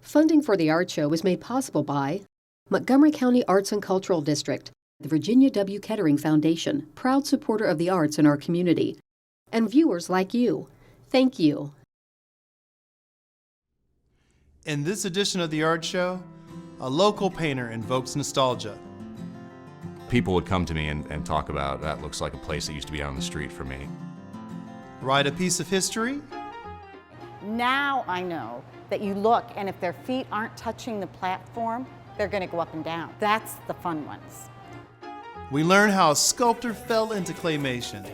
Funding for the art show was made possible by Montgomery County Arts and Cultural District, the Virginia W. Kettering Foundation, proud supporter of the arts in our community, and viewers like you. Thank you. In this edition of the art show, a local painter invokes nostalgia. People would come to me and talk about, that looks like a place that used to be out on the street for me. Write a piece of history. Now I know that you look, and if their feet aren't touching the platform, they're going to go up and down. That's the fun ones. We learn how a sculptor fell into claymation.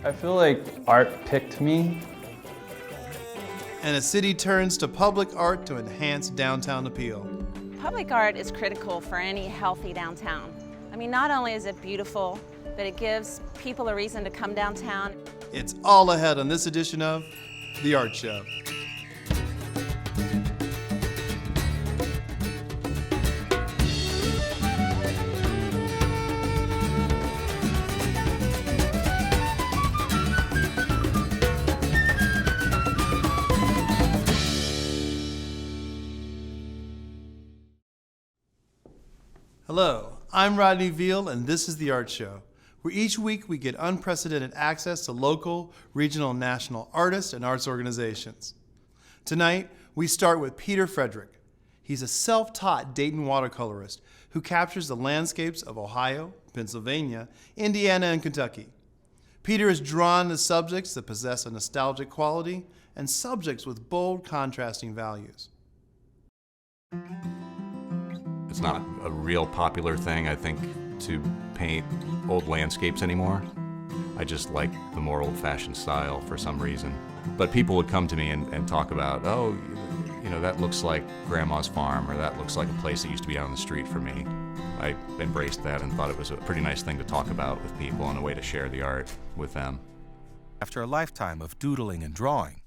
I feel like art picked me. And a city turns to public art to enhance downtown appeal. Public art is critical for any healthy downtown. I mean, not only is it beautiful, but it gives people a reason to come downtown. It's all ahead on this edition of The Art Show. Hello, I'm Rodney Veal, and this is The Art Show, where each week we get unprecedented access to local, regional, and national artists and arts organizations. Tonight, we start with Peter Frederick. He's a self-taught Dayton watercolorist who captures the landscapes of Ohio, Pennsylvania, Indiana, and Kentucky. Peter is drawn to subjects that possess a nostalgic quality and subjects with bold, contrasting values. It's not a real popular thing, I think, to paint old landscapes anymore. I just like the more old-fashioned style for some reason. But people would come to me and talk about, oh, you know, that looks like Grandma's farm, or that looks like a place that used to be out on the street for me. I embraced that and thought it was a pretty nice thing to talk about with people and a way to share the art with them. After a lifetime of doodling and drawing,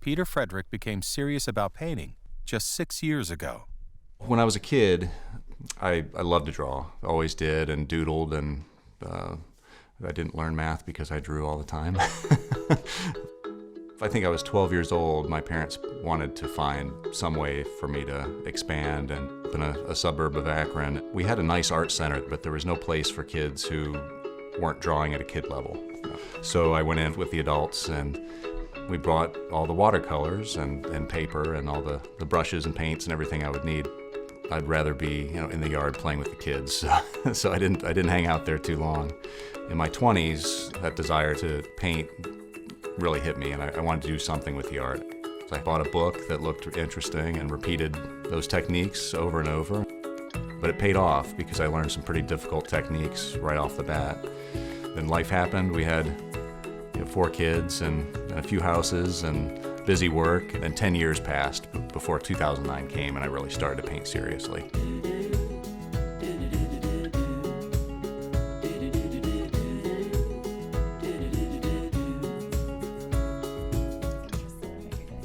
Peter Frederick became serious about painting just 6 years ago. When I was a kid, I loved to draw, always did, and doodled, and I didn't learn math because I drew all the time. I think I was 12 years old. My parents wanted to find some way for me to expand and in a suburb of Akron. We had a nice art center, but there was no place for kids who weren't drawing at a kid level. So I went in with the adults, and we brought all the watercolors and paper and all the brushes and paints and everything I would need. I'd rather be, in the yard playing with the kids, so I didn't hang out there too long. In my 20s, that desire to paint really hit me, and I wanted to do something with the art. So I bought a book that looked interesting and repeated those techniques over and over. But it paid off because I learned some pretty difficult techniques right off the bat. Then life happened. We had 4 kids and a few houses and busy work, and then 10 years passed before 2009 came and I really started to paint seriously.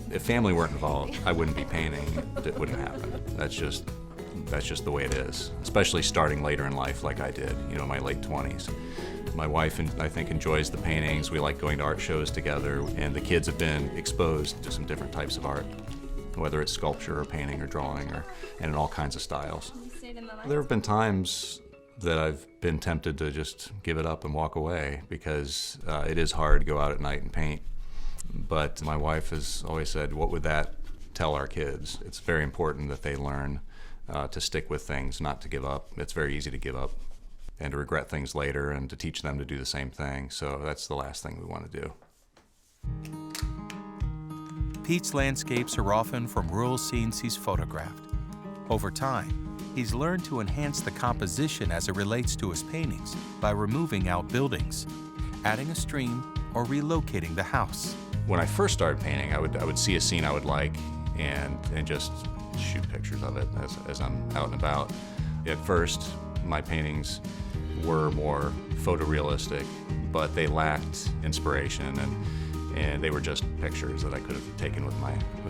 If family weren't involved, I wouldn't be painting. It wouldn't happen. That's just the way it is, especially starting later in life like I did, in my late 20s. My wife, I think, enjoys the paintings. We like going to art shows together, and the kids have been exposed to some different types of art, whether it's sculpture or painting or drawing, and in all kinds of styles. There have been times that I've been tempted to just give it up and walk away because it is hard to go out at night and paint. But my wife has always said, what would that tell our kids? It's very important that they learn to stick with things, not to give up. It's very easy to give up and to regret things later, and to teach them to do the same thing. So that's the last thing we want to do. Pete's landscapes are often from rural scenes he's photographed. Over time, he's learned to enhance the composition as it relates to his paintings by removing outbuildings, adding a stream, or relocating the house. When I first started painting, I would see a scene I would like and just shoot pictures of it as I'm out and about. At first, my paintings were more photorealistic, but they lacked inspiration, and they were just pictures that I could have taken with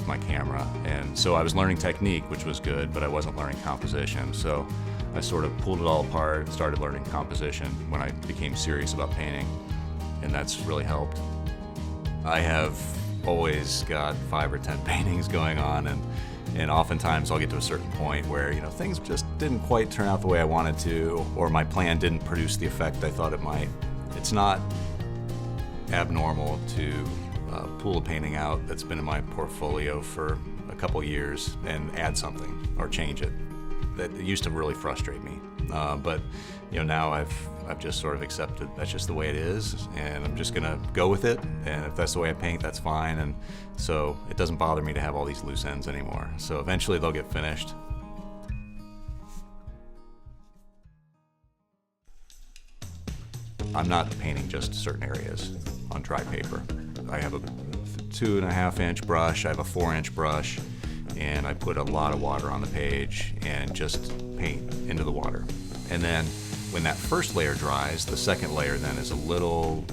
my camera. And so I was learning technique, which was good, but I wasn't learning composition. So I sort of pulled it all apart and started learning composition when I became serious about painting, and that's really helped. I have always got 5 or 10 paintings going on, And oftentimes I'll get to a certain point where, things just didn't quite turn out the way I wanted to, or my plan didn't produce the effect I thought it might. It's not abnormal to pull a painting out that's been in my portfolio for a couple years and add something or change it. That used to really frustrate me, but now I've just sort of accepted that's just the way it is, and I'm just gonna go with it. And if that's the way I paint, that's fine. And so it doesn't bother me to have all these loose ends anymore. So eventually they'll get finished. I'm not painting just certain areas on dry paper. I have a 2.5-inch brush, I have a 4-inch brush, and I put a lot of water on the page and just paint into the water. And then when that first layer dries, the second layer then is a little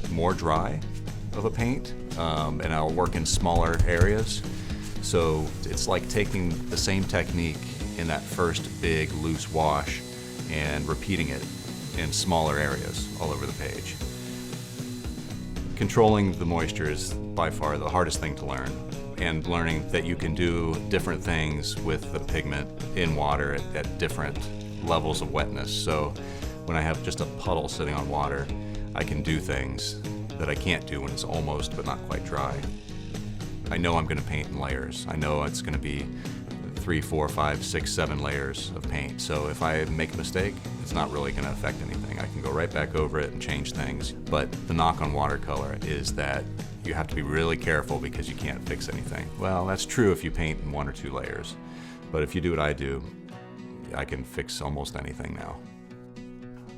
more dry of a paint, and I'll work in smaller areas. So it's like taking the same technique in that first big loose wash and repeating it in smaller areas all over the page. Controlling the moisture is by far the hardest thing to learn, and learning that you can do different things with the pigment in water at different levels of wetness. So when I have just a puddle sitting on water, I can do things that I can't do when it's almost but not quite dry. I know I'm going to paint in layers. I know it's going to be 3, 4, 5, 6, 7 layers of paint. So if I make a mistake, it's not really going to affect anything. I can go right back over it and change things. But the knock on watercolor is that you have to be really careful because you can't fix anything. Well, that's true if you paint in 1 or 2 layers. But if you do what I do, I can fix almost anything now.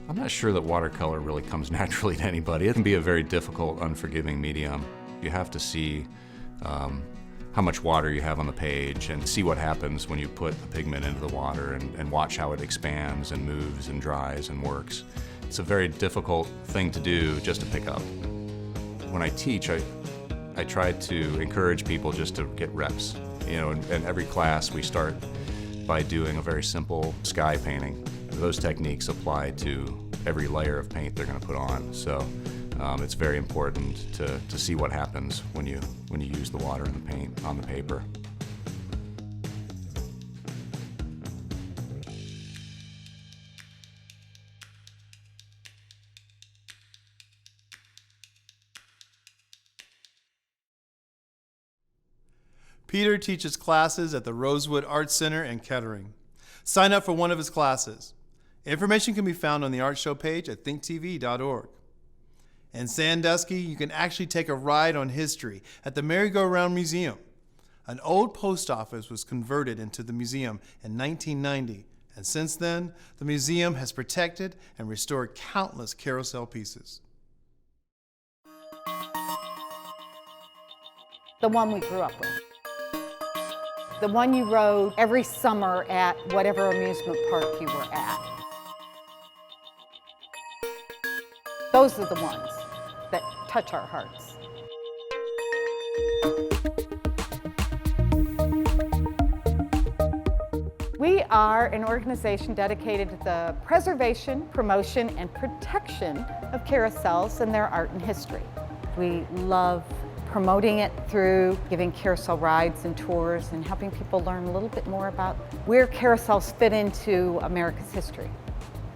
I'm not sure that watercolor really comes naturally to anybody. It can be a very difficult, unforgiving medium. You have to see how much water you have on the page and see what happens when you put the pigment into the water and watch how it expands and moves and dries and works. It's a very difficult thing to do just to pick up. When I teach, I try to encourage people just to get reps. In every class we start by doing a very simple sky painting. Those techniques apply to every layer of paint they're going to put on. So it's very important to see what happens when you use the water and the paint on the paper. Peter teaches classes at the Rosewood Arts Center in Kettering. Sign up for one of his classes. Information can be found on the art show page at thinktv.org. In Sandusky, you can actually take a ride on history at the Merry-Go-Round Museum. An old post office was converted into the museum in 1990, and since then, the museum has protected and restored countless carousel pieces. The one we grew up with. The one you rode every summer at whatever amusement park you were at. Those are the ones that touch our hearts. We are an organization dedicated to the preservation, promotion, and protection of carousels and their art and history. We love promoting it through giving carousel rides and tours and helping people learn a little bit more about where carousels fit into America's history.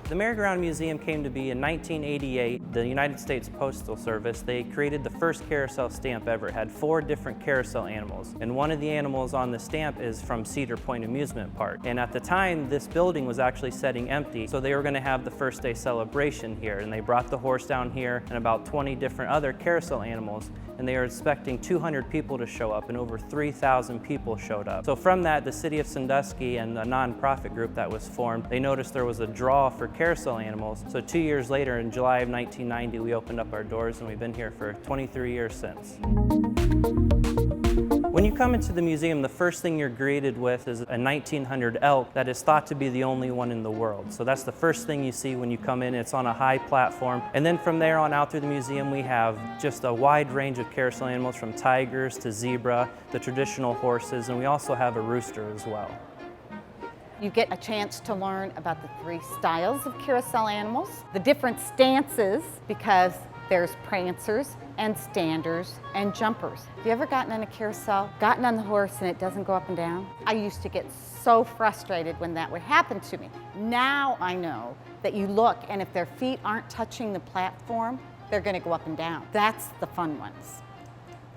The Merry-Go-Round Museum came to be in 1988. The United States Postal Service, they created the first carousel stamp ever. It had 4 different carousel animals. And one of the animals on the stamp is from Cedar Point Amusement Park. And at the time, this building was actually sitting empty, so they were going to have the first day celebration here. And they brought the horse down here and about 20 different other carousel animals. And they were expecting 200 people to show up, and over 3,000 people showed up. So from that, the city of Sandusky and a nonprofit group that was formed, they noticed there was a draw for carousel animals. So 2 years later, in July of 1990, we opened up our doors, and we've been here for 23 years since. When you come into the museum, the first thing you're greeted with is a 1900 elk that is thought to be the only one in the world. So that's the first thing you see when you come in. It's on a high platform. And then from there on out through the museum, we have just a wide range of carousel animals, from tigers to zebra, the traditional horses, and we also have a rooster as well. You get a chance to learn about the 3 styles of carousel animals, the different stances, because There's prancers and standers and jumpers. Have you ever gotten on a carousel, gotten on the horse and it doesn't go up and down? I used to get so frustrated when that would happen to me. Now I know that you look and if their feet aren't touching the platform, they're gonna go up and down. That's the fun ones.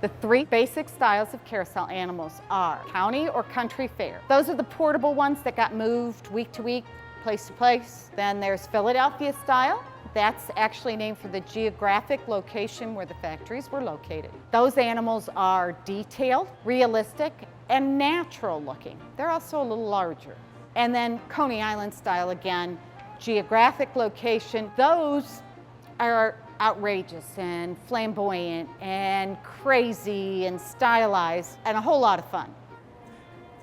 The three basic styles of carousel animals are county or country fair. Those are the portable ones that got moved week to week, place to place. Then there's Philadelphia style. That's actually named for the geographic location where the factories were located. Those animals are detailed, realistic, and natural looking. They're also a little larger. And then Coney Island style again, geographic location. Those are outrageous and flamboyant and crazy and stylized and a whole lot of fun.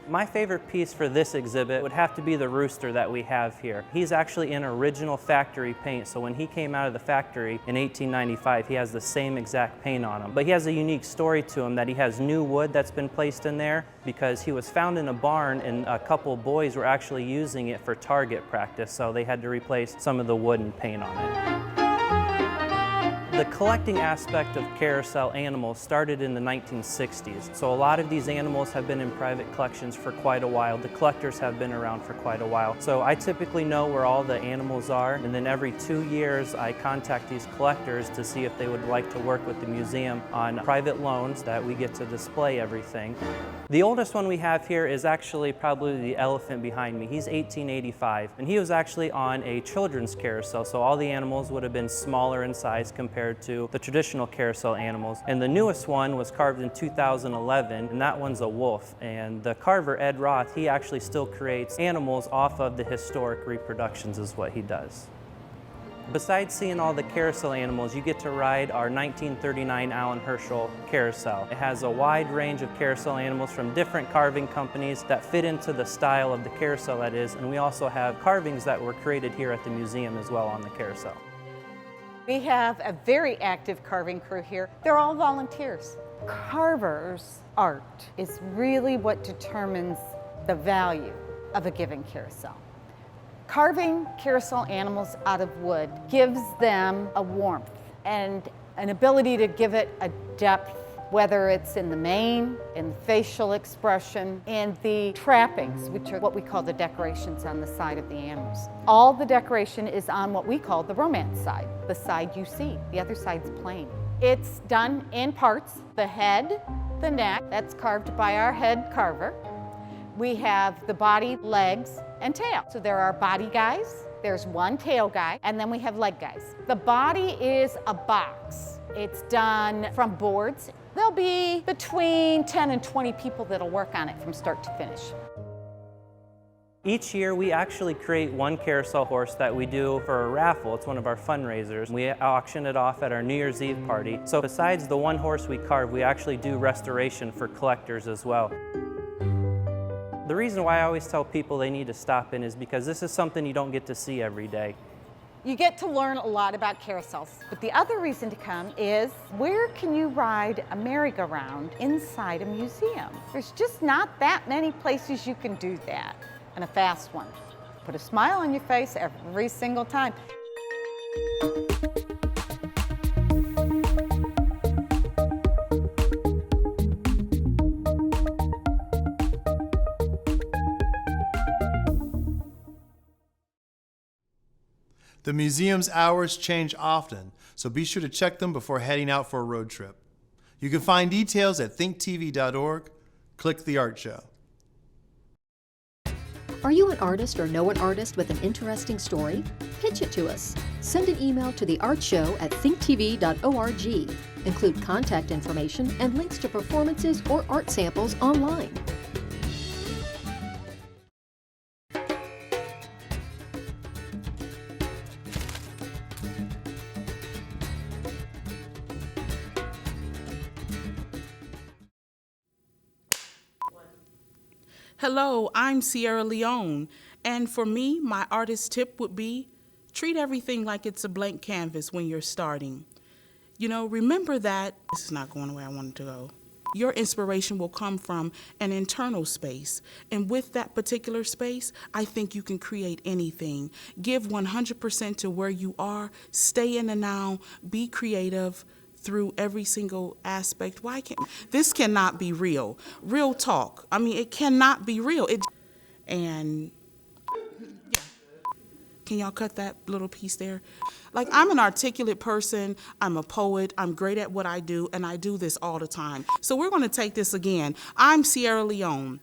My favorite piece for this exhibit would have to be the rooster that we have here. He's actually in original factory paint, so when he came out of the factory in 1895, he has the same exact paint on him. But he has a unique story to him that he has new wood that's been placed in there because he was found in a barn and a couple boys were actually using it for target practice, so they had to replace some of the wood and paint on it. The collecting aspect of carousel animals started in the 1960s. So a lot of these animals have been in private collections for quite a while. The collectors have been around for quite a while. So I typically know where all the animals are, and then every 2 years I contact these collectors to see if they would like to work with the museum on private loans that we get to display everything. The oldest one we have here is actually probably the elephant behind me. He's 1885, and he was actually on a children's carousel, so all the animals would have been smaller in size compared to the traditional carousel animals. And the newest one was carved in 2011, and that one's a wolf. And the carver, Ed Roth, he actually still creates animals off of the historic reproductions is what he does. Besides seeing all the carousel animals, you get to ride our 1939 Allen Herschel carousel. It has a wide range of carousel animals from different carving companies that fit into the style of the carousel that is, and we also have carvings that were created here at the museum as well on the carousel. We have a very active carving crew here. They're all volunteers. Carvers' art is really what determines the value of a given carousel. Carving carousel animals out of wood gives them a warmth and an ability to give it a depth, whether it's in the mane, in the facial expression, in the trappings, which are what we call the decorations on the side of the animals. All the decoration is on what we call the romance side, the side you see. The other side's plain. It's done in parts, the head, the neck, that's carved by our head carver. We have the body, legs, and tail. So there are body guys, there's one tail guy, and then we have leg guys. The body is a box. It's done from boards. There'll be between 10 and 20 people that'll work on it from start to finish. Each year we actually create one carousel horse that we do for a raffle. It's one of our fundraisers. We auction it off at our New Year's Eve party. So besides the one horse we carve, we actually do restoration for collectors as well. The reason why I always tell people they need to stop in is because this is something you don't get to see every day. You get to learn a lot about carousels. But the other reason to come is, where can you ride a merry-go-round inside a museum? There's just not that many places you can do that, and a fast one. Put a smile on your face every single time. The museum's hours change often, so be sure to check them before heading out for a road trip. You can find details at thinktv.org. Click the Art Show. Are you an artist or know an artist with an interesting story? Pitch it to us. Send an email to theartshow@thinktv.org. Include contact information and links to performances or art samples online. Hello, I'm Sierra Leone, and for me, my artist tip would be treat everything like it's a blank canvas when you're starting. You know, remember that, this is not going the way I want it to go. Your inspiration will come from an internal space. And with that particular space, I think you can create anything. Give 100% to where you are, stay in the now, be creative through every single aspect. This cannot be real. Real talk. I mean, it cannot be real. And yeah. Can y'all cut that little piece there? Like, I'm an articulate person, I'm a poet, I'm great at what I do, and I do this all the time. So we're gonna take this again. I'm Sierra Leone.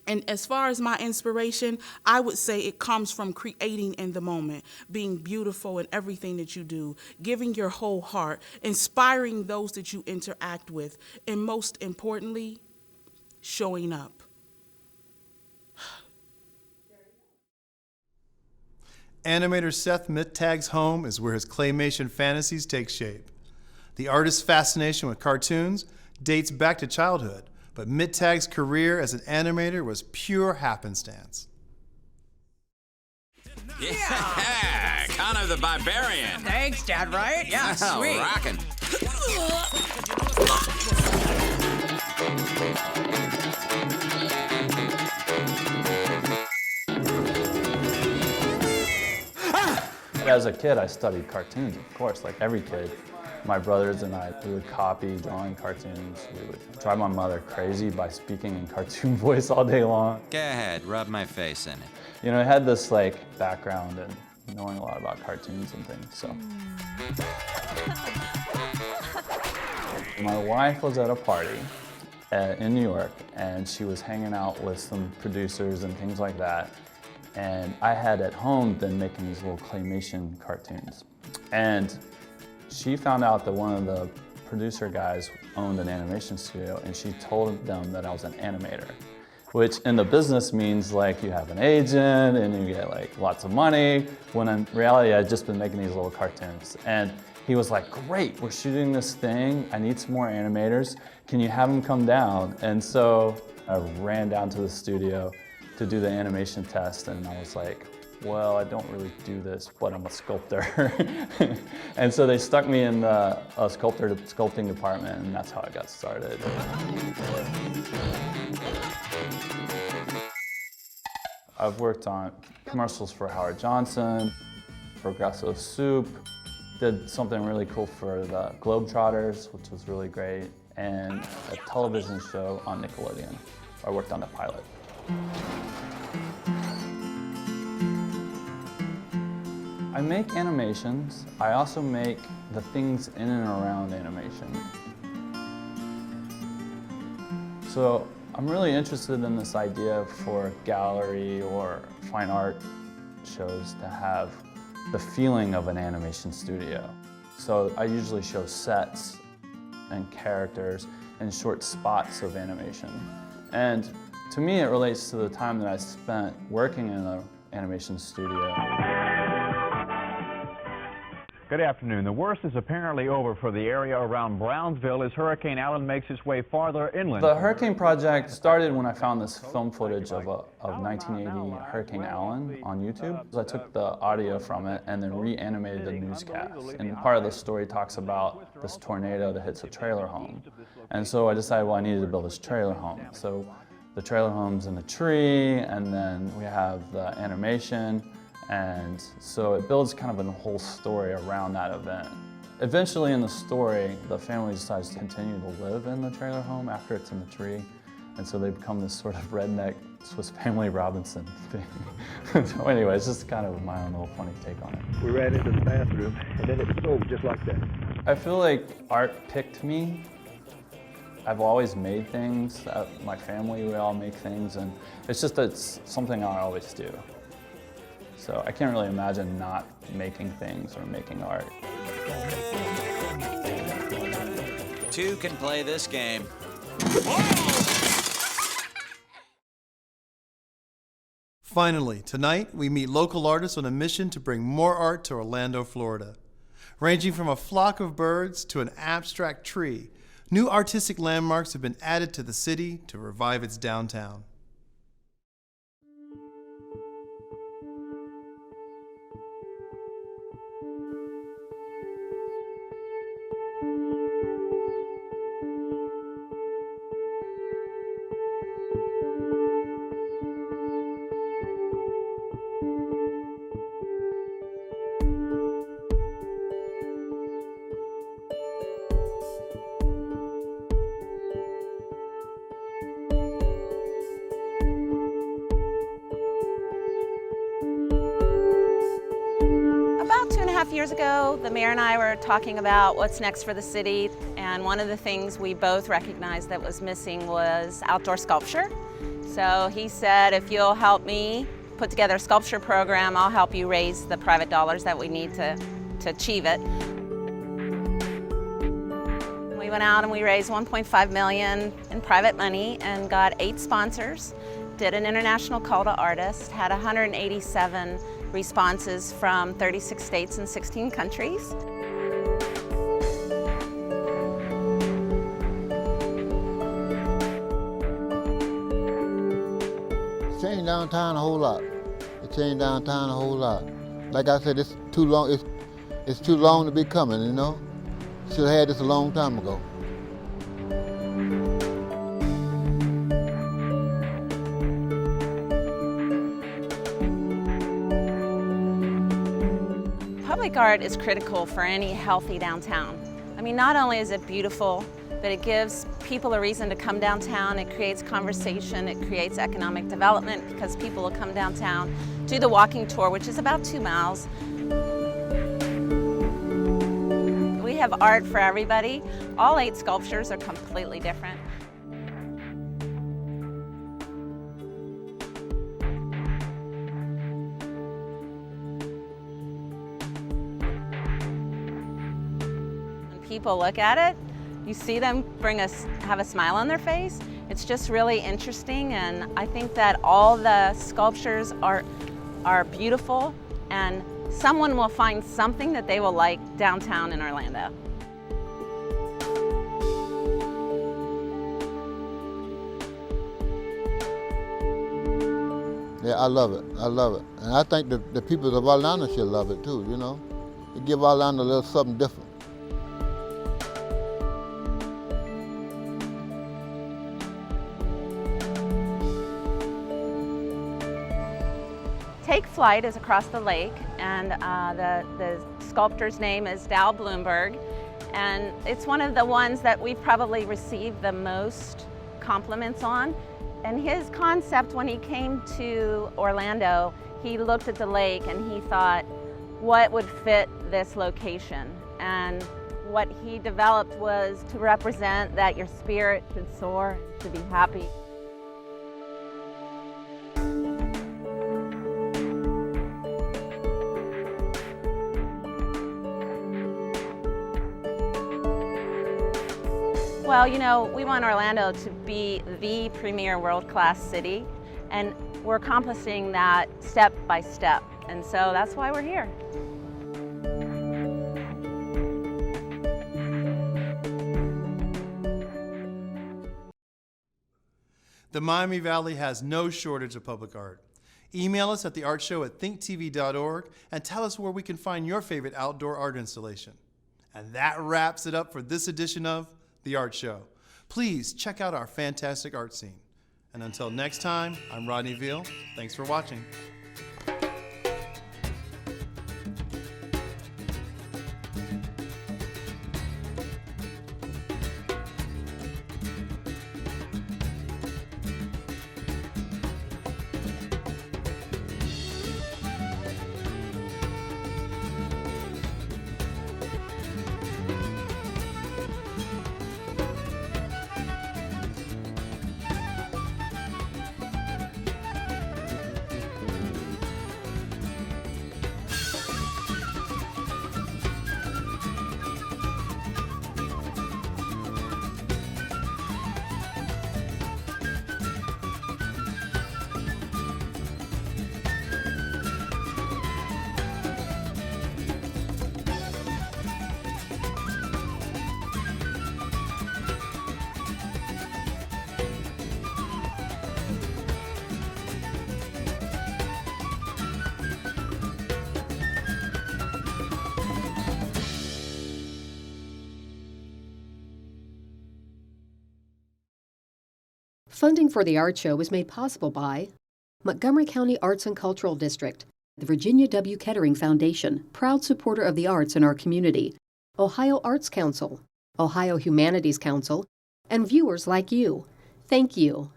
And as far as my inspiration, I would say it comes from creating in the moment, being beautiful in everything that you do, giving your whole heart, inspiring those that you interact with, and most importantly, showing up. Animator Seth Mittag's home is where his claymation fantasies take shape. The artist's fascination with cartoons dates back to childhood, but Mittag's career as an animator was pure happenstance. Yeah, Connor the Barbarian. Thanks, Dad, right? Yeah, sweet. Rockin'. As a kid, I studied cartoons, of course, like every kid. My brothers and I, we would copy drawing cartoons. We would drive my mother crazy by speaking in cartoon voice all day long. Go ahead, rub my face in it. You know, I had this like background in knowing a lot about cartoons and things, so. My wife was at a party in New York, and she was hanging out with some producers and things like that. And I had at home been making these little claymation cartoons. And she found out that one of the producer guys owned an animation studio, and she told them that I was an animator, which in the business means like you have an agent and you get like lots of money, when in reality I'd just been making these little cartoons. And he was like, great, we're shooting this thing, I need some more animators, can you have them come down? And so I ran down to the studio to do the animation test, and I was like, well, I don't really do this, but I'm a sculptor. And so they stuck me in the sculpting department, and that's how I got started. I've worked on commercials for Howard Johnson, Progresso Soup, did something really cool for the Globetrotters, which was really great, and a television show on Nickelodeon. I worked on the pilot. I make animations. I also make the things in and around animation. So I'm really interested in this idea for gallery or fine art shows to have the feeling of an animation studio. So I usually show sets and characters and short spots of animation. And to me, it relates to the time that I spent working in an animation studio. Good afternoon. The worst is apparently over for the area around Brownsville as Hurricane Allen makes its way farther inland. The Hurricane Project started when I found this film footage of 1980 Hurricane Allen on YouTube. I took the audio from it and then reanimated the newscast. And part of the story talks about this tornado that hits a trailer home. And so I decided, well, I needed to build this trailer home. So the trailer home's in the tree, and then we have the animation. And so it builds kind of a whole story around that event. Eventually in the story, the family decides to continue to live in the trailer home after it's in the tree. And so they become this sort of redneck Swiss Family Robinson thing. So anyway, it's just kind of my own little funny take on it. We ran into the bathroom, and then it sold just like that. I feel like art picked me. I've always made things. My family, we all make things, and it's just that it's something I always do. So I can't really imagine not making things or making art. Two can play this game. Finally, tonight we meet local artists on a mission to bring more art to Orlando, Florida. Ranging from a flock of birds to an abstract tree, new artistic landmarks have been added to the city to revive its downtown. 2.5 years ago, the mayor and I were talking about what's next for the city, and one of the things we both recognized that was missing was outdoor sculpture. So he said, if you'll help me put together a sculpture program, I'll help you raise the private dollars that we need to achieve it. We went out and we raised $1.5 million in private money and got 8 sponsors, did an international call to artists, had 187 responses from 36 states and 16 countries. It changed downtown a whole lot. It changed downtown a whole lot. Like I said, it's too long. It's too long to be coming, you know? Should have had this a long time ago. Public art is critical for any healthy downtown. I mean, not only is it beautiful, but it gives people a reason to come downtown. It creates conversation, it creates economic development because people will come downtown, do the walking tour, which is about 2 miles. We have art for everybody. All 8 sculptures are completely different. People look at it, you see them have a smile on their face. It's just really interesting, and I think that all the sculptures are beautiful, and someone will find something that they will like downtown in Orlando. Yeah, I love it. I love it. And I think the people of Orlando should love it too, you know? It give Orlando a little something different. Take Flight is across the lake, and the sculptor's name is Dal Bloomberg, and it's one of the ones that we've probably received the most compliments on. And his concept, when he came to Orlando, he looked at the lake and he thought, what would fit this location? And what he developed was to represent that your spirit should soar, should be happy. Well, you know, we want Orlando to be the premier world-class city, and we're accomplishing that step by step, and so that's why we're here. The Miami Valley has no shortage of public art. Email us at theartshow@thinktv.org and tell us where we can find your favorite outdoor art installation. And that wraps it up for this edition of The Art Show. Please check out our fantastic art scene. And until next time, I'm Rodney Veal. Thanks for watching. Funding for the Art Show was made possible by Montgomery County Arts and Cultural District, the Virginia W. Kettering Foundation, proud supporter of the arts in our community, Ohio Arts Council, Ohio Humanities Council, and viewers like you. Thank you.